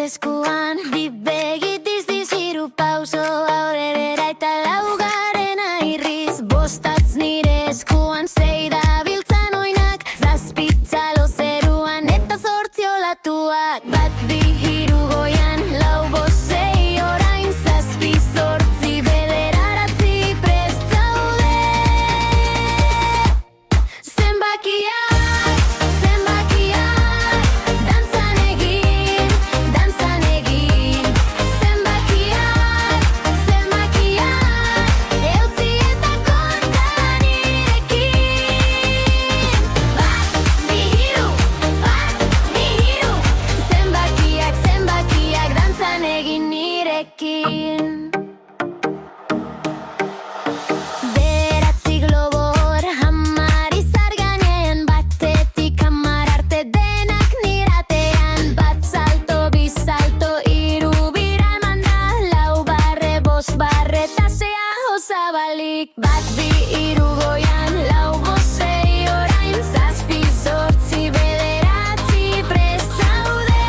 eskuan, bi begi dizdiz hiru pauso aurrera eta laugarrena irriz. Bostatz nire eskuan, sei da biltzan oinak, zazpitzalo zeruan eta zortzi olatuak. Bat, bi, hiru goian, lau, bost, sei, orain zazpi, zortzi, bederatzi prest zaude. Zenbakiak, zenbakiak, dantzan egin, dantzan egin. Zenbakiak, zenbakiak, eutzi eta konta nirekin. Bat, bi, hiru, zenbakiak, zenbakiak, dantzan egin nirekin. Beratzi globor, hamar izar gainean, batetik hamar arte denak niratean. Bat salto, bi salto, hiru bira emanda, lau barre, bost barre, eta sea osabalik. Bat, bi, hiru goian, lau, bost, sei, orain zazpi, zortzi, bederatzi prest zaude.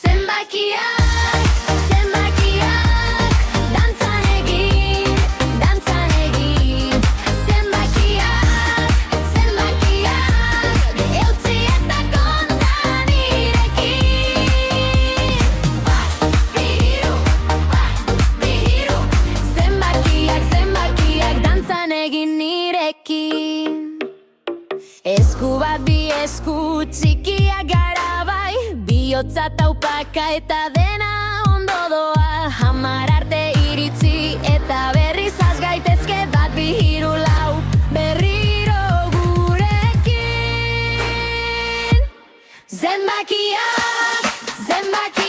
Zenbakiak, zenbakiak, dantzan egin, dantzan egin. Zenbakiak, zenbakiak, eutzi eta konta nirekin. Bat, bi, hiru, zenbakiak, zenbakiak, dantzan egin nirekin. Esku bat, bi esku txikiak gara bai, bihotza taupaka eta dena ondo doa. Hamar arte iritzi eta berriz has gaitezke. Bat, bi, hiru, lau, berriro gurekin. Zenbakiak, zenbakiak,